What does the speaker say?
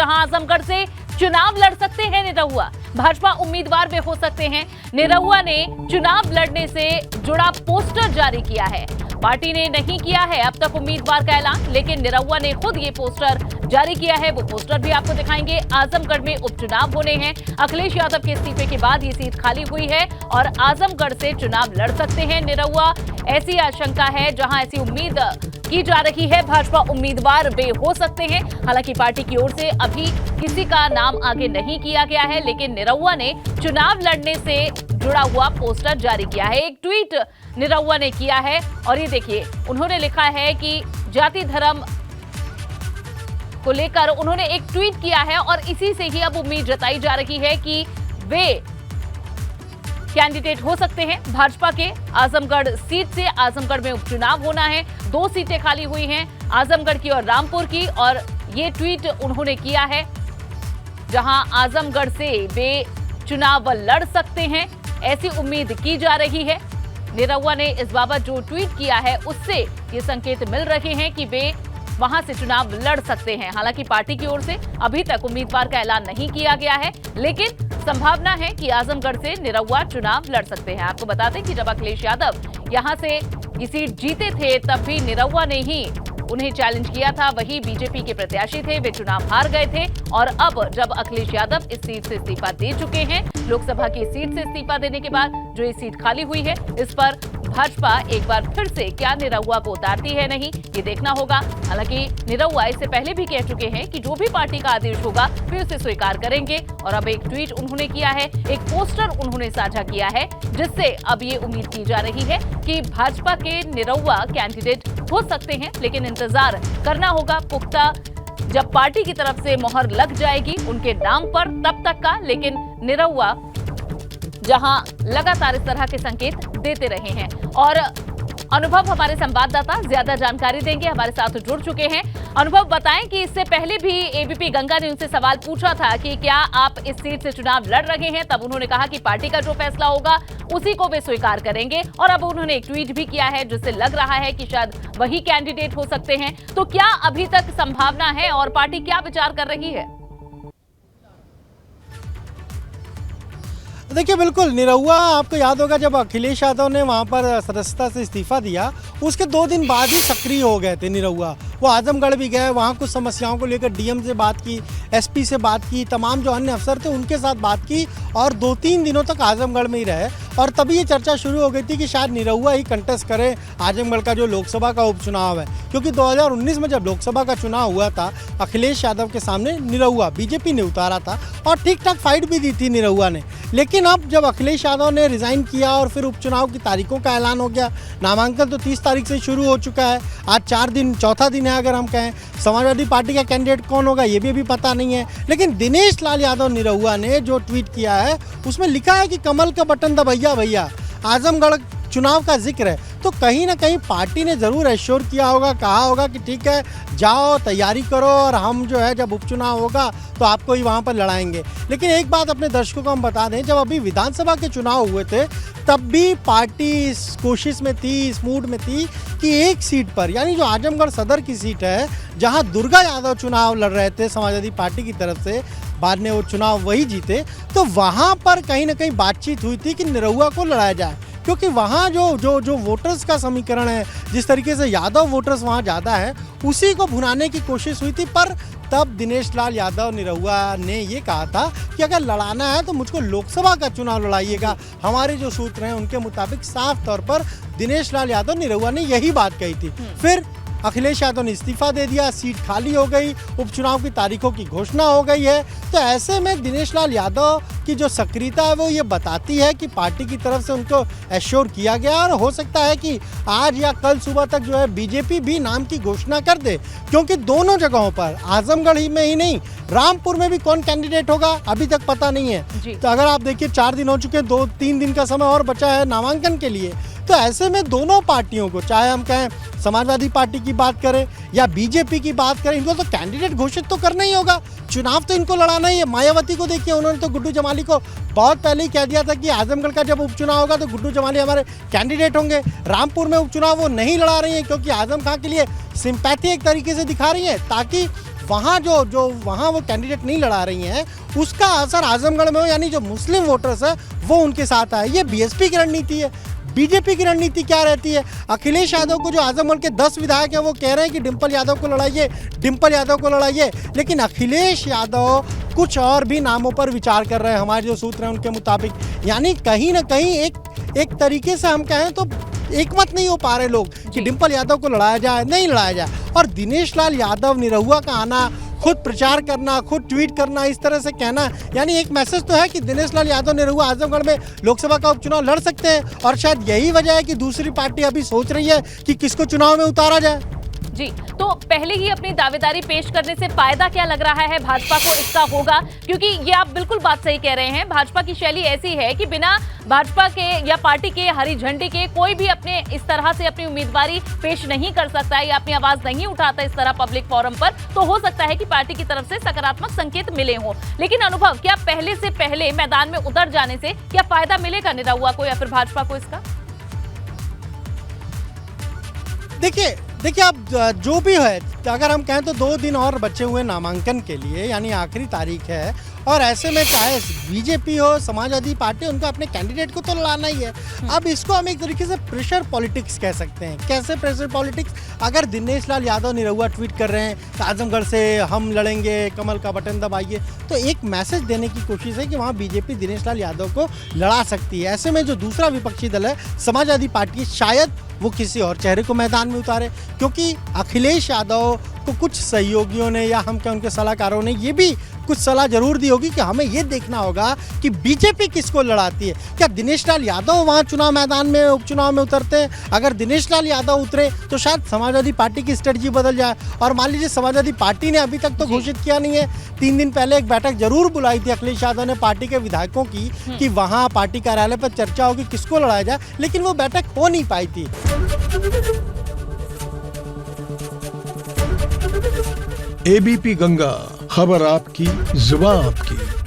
जहां आजमगढ़ से चुनाव लड़ सकते हैं निरहुआ, भाजपा उम्मीदवार भी हो सकते हैं। निरहुआ ने चुनाव लड़ने से जुड़ा पोस्टर जारी किया है। पार्टी ने नहीं किया है अब तक उम्मीदवार का ऐलान, लेकिन निरहुआ ने खुद ये पोस्टर जारी किया है। वो पोस्टर भी आपको दिखाएंगे। आजमगढ़ में उपचुनाव होने हैं। अखिलेश यादव के इस्तीफे के बाद ये सीट खाली हुई है और आजमगढ़ से चुनाव लड़ सकते हैं निरहुआ। ऐसी आशंका है, जहां ऐसी उम्मीद की जा रही है भाजपा उम्मीदवार वे हो सकते हैं। हालांकि पार्टी की ओर से अभी किसी का नाम आगे नहीं किया गया है, लेकिन निरहुआ ने चुनाव लड़ने से जुड़ा हुआ पोस्टर जारी किया है। एक ट्वीट निरहुआ ने किया है और ये देखिए, उन्होंने लिखा है कि जाति धर्म को लेकर उन्होंने एक ट्वीट किया है और इसी से ही अब उम्मीद जताई जा रही है कि वे कैंडिडेट हो सकते हैं भाजपा के। आजमगढ़ सीट से आजमगढ़ में उपचुनाव होना है। 2 सीटें खाली हुई हैं, आजमगढ़ की और रामपुर की, और ये ट्वीट उन्होंने किया है जहां आजमगढ़ से वे चुनाव लड़ सकते हैं, ऐसी उम्मीद की जा रही है। निरहुआ ने इस बाबत जो ट्वीट किया है उससे ये संकेत मिल रहे हैं कि वे वहां से चुनाव लड़ सकते हैं। हालांकि पार्टी की ओर से अभी तक उम्मीदवार का ऐलान नहीं किया गया है, लेकिन संभावना है कि आजमगढ़ से निरहुआ चुनाव लड़ सकते हैं। आपको बता दें कि जब अखिलेश यादव यहां से ये सीट जीते थे तब भी निरहुआ ने ही उन्हें चैलेंज किया था। वही बीजेपी के प्रत्याशी थे, वे चुनाव हार गए थे और अब जब अखिलेश यादव इस सीट से इस्तीफा दे चुके हैं, लोकसभा की सीट से इस्तीफा देने के बाद जो ये सीट खाली हुई है, इस पर भाजपा एक बार फिर से क्या निरहुआ को उतारती है नहीं, ये देखना होगा। हालांकि निरहुआ इससे पहले भी कह चुके हैं कि जो भी पार्टी का आदेश होगा वे उसे स्वीकार करेंगे और अब एक ट्वीट उन्होंने किया है, एक पोस्टर उन्होंने साझा किया है, जिससे अब ये उम्मीद की जा रही है कि भाजपा के निरहुआ कैंडिडेट हो सकते हैं। लेकिन इंतजार करना होगा पुख्ता, जब पार्टी की तरफ से मोहर लग जाएगी उनके नाम पर, तब तक का। लेकिन निरहुआ जहां लगातार इस तरह के संकेत देते रहे हैं। और अनुभव हमारे संवाददाता ज्यादा जानकारी देंगे, हमारे साथ जुड़ चुके हैं। अनुभव, बताएं कि इससे पहले भी एबीपी गंगा ने उनसे सवाल पूछा था कि क्या आप इस सीट से चुनाव लड़ रहे हैं, तब उन्होंने कहा कि पार्टी का जो फैसला होगा उसी को वे स्वीकार करेंगे। और अब उन्होंने एक ट्वीट भी किया है जिससे लग रहा है कि शायद वही कैंडिडेट हो सकते हैं। तो क्या अभी तक संभावना है और पार्टी क्या विचार कर रही है? देखिए, बिल्कुल निरहुआ, आपको याद होगा जब अखिलेश यादव ने वहाँ पर सदस्यता से इस्तीफा दिया, उसके 2 दिन बाद ही सक्रिय हो गए थे निरहुआ। वो आजमगढ़ भी गए, वहाँ कुछ समस्याओं को लेकर डीएम से बात की, एसपी से बात की, तमाम जो अन्य अफसर थे उनके साथ बात की और 2-3 दिनों तक आजमगढ़ में ही रहे। और तभी ये चर्चा शुरू हो गई थी कि शायद निरहुआ ही कंटेस्ट करे आजमगढ़ का जो लोकसभा का उपचुनाव है, क्योंकि 2019 में जब लोकसभा का चुनाव हुआ था, अखिलेश यादव के सामने निरहुआ बीजेपी ने उतारा था और ठीक ठाक फाइट भी दी थी निरहुआ ने। लेकिन अब जब अखिलेश यादव ने रिजाइन किया और फिर उपचुनाव की तारीखों का ऐलान हो गया, नामांकन तो 30 तारीख से शुरू हो चुका है, आज 4 दिन, चौथा दिन है अगर हम कहें। समाजवादी पार्टी का कैंडिडेट कौन होगा ये भी अभी पता नहीं है। लेकिन दिनेश लाल यादव निरहुआ ने जो ट्वीट किया है उसमें लिखा है कि कमल का बटन दबाइया भैया, आजमगढ़ चुनाव का जिक्र है। तो कहीं ना कहीं पार्टी ने ज़रूर एश्योर किया होगा, कहा होगा कि ठीक है, जाओ तैयारी करो और हम जो है जब उपचुनाव होगा तो आपको ही वहाँ पर लड़ाएंगे। लेकिन एक बात अपने दर्शकों को हम बता दें, जब अभी विधानसभा के चुनाव हुए थे तब भी पार्टी इस कोशिश में थी, इस मूड में थी कि एक सीट पर, यानी जो आजमगढ़ सदर की सीट है, जहाँ दुर्गा यादव चुनाव लड़ रहे थे समाजवादी पार्टी की तरफ से, बाद में वो चुनाव वही जीते, तो वहाँ पर कहीं ना कहीं बातचीत हुई थी कि निरहुआ को लड़ाया जाए, क्योंकि वहाँ जो वोटर्स का समीकरण है, जिस तरीके से यादव वोटर्स वहाँ ज़्यादा है, उसी को भुनाने की कोशिश हुई थी। पर तब दिनेश लाल यादव निरहुआ ने ये कहा था कि अगर लड़ाना है तो मुझको लोकसभा का चुनाव लड़ाइएगा। हमारे जो सूत्र हैं उनके मुताबिक साफ तौर पर दिनेश लाल यादव निरहुआ ने यही बात कही थी। फिर अखिलेश यादव ने इस्तीफा दे दिया, सीट खाली हो गई, उपचुनाव की तारीखों की घोषणा हो गई है। तो ऐसे में दिनेश लाल यादव की जो सक्रियता है वो ये बताती है कि पार्टी की तरफ से उनको एश्योर किया गया और हो सकता है कि आज या कल सुबह तक जो है बीजेपी भी नाम की घोषणा कर दे, क्योंकि दोनों जगहों पर, आजमगढ़ ही में ही नहीं, रामपुर में भी कौन कैंडिडेट होगा अभी तक पता नहीं है। तो अगर आप देखिए 4 दिन हो चुके हैं, 2-3 दिन का समय और बचा है नामांकन के लिए। तो ऐसे में दोनों पार्टियों को, चाहे हम कहें समाजवादी पार्टी की बात करें या बीजेपी की बात करें, इनको तो कैंडिडेट घोषित तो करना ही होगा, चुनाव तो इनको लड़ाना ही है। मायावती को देखिए, उन्होंने तो गुड्डू जमाली को बहुत पहले ही कह दिया था कि आजमगढ़ का जब उपचुनाव होगा तो गुड्डू जमाली हमारे कैंडिडेट होंगे। रामपुर में उपचुनाव वो नहीं लड़ा रही है क्योंकि आजम खां के लिए सिंपैथी एक तरीके से दिखा रही है, ताकि वहाँ जो वहाँ वो कैंडिडेट नहीं लड़ा रही हैं, उसका असर आजमगढ़ में हो, यानी जो मुस्लिम वोटर्स है वो उनके साथ आए। ये बीएसपी की रणनीति है। बीजेपी की रणनीति क्या रहती है? अखिलेश यादव को जो आजमगढ़ के 10 विधायक हैं वो कह रहे हैं कि डिम्पल यादव को लड़ाइए, डिम्पल यादव को लड़ाइए, लेकिन अखिलेश यादव कुछ और भी नामों पर विचार कर रहे हैं हमारे जो सूत्र हैं उनके मुताबिक। यानी कहीं ना कहीं एक तरीके से हम कहें तो एकमत नहीं हो पा रहे लोग कि डिम्पल यादव को लड़ाया जाए, नहीं लड़ाया जाए। और दिनेश लाल यादव निरहुआ का आना, खुद प्रचार करना, खुद ट्वीट करना, इस तरह से कहना, यानी एक मैसेज तो है कि दिनेश लाल यादव निरहुआ आजमगढ़ में लोकसभा का उपचुनाव लड़ सकते हैं। और शायद यही वजह है कि दूसरी पार्टी अभी सोच रही है कि किसको चुनाव में उतारा जाए। जी, तो पहले ही अपनी दावेदारी पेश करने से फायदा क्या लग रहा है भाजपा को इसका होगा? क्योंकि ये आप बिल्कुल बात सही कह रहे हैं, भाजपा की शैली ऐसी है कि बिना भाजपा के या पार्टी के हरी झंडे के कोई भी अपने इस तरह से अपनी उम्मीदवारी पेश नहीं कर सकता है या अपनी आवाज नहीं उठाता इस तरह पब्लिक फोरम पर। तो हो सकता है कि पार्टी की तरफ से सकारात्मक संकेत मिले हों, लेकिन अनुभव, क्या पहले से पहले मैदान में उतर जाने से क्या फायदा मिलेगा निरहुआ को या फिर भाजपा को इसका? देखिए अब जो भी है, अगर हम कहें तो 2 दिन और बचे हुए नामांकन के लिए, यानी आखिरी तारीख है, और ऐसे में चाहे बीजेपी हो, समाजवादी पार्टी, उनको अपने कैंडिडेट को तो लड़ाना ही है। अब इसको हम एक तरीके से प्रेशर पॉलिटिक्स कह सकते हैं। कैसे प्रेशर पॉलिटिक्स? अगर दिनेश लाल यादव निरहुआ ट्वीट कर रहे हैं कि आजमगढ़ से हम लड़ेंगे, कमल का बटन दबाइए, तो एक मैसेज देने की कोशिश है कि वहाँ बीजेपी दिनेश लाल यादव को लड़ा सकती है। ऐसे में जो दूसरा विपक्षी दल है समाजवादी पार्टी, शायद वो किसी और चेहरे को मैदान में उतारे, क्योंकि अखिलेश यादव को कुछ सहयोगियों ने या हम क्या उनके सलाहकारों ने ये भी कुछ सलाह जरूर दी होगी कि हमें ये देखना होगा कि बीजेपी किसको लड़ाती है। क्या दिनेश लाल यादव वहाँ चुनाव मैदान में उपचुनाव में उतरते हैं? अगर दिनेश लाल यादव उतरे तो शायद समाजवादी पार्टी की स्ट्रेटजी बदल जाए। और मान लीजिए समाजवादी पार्टी ने अभी तक तो घोषित किया नहीं है, 3 दिन पहले एक बैठक जरूर बुलाई थी अखिलेश यादव ने पार्टी के विधायकों की कि वहाँ पार्टी कार्यालय पर चर्चा होगी किसको लड़ाया जाए, लेकिन वो बैठक हो नहीं पाई थी। एबीपी गंगा, खबर आपकी, जुबान आपकी।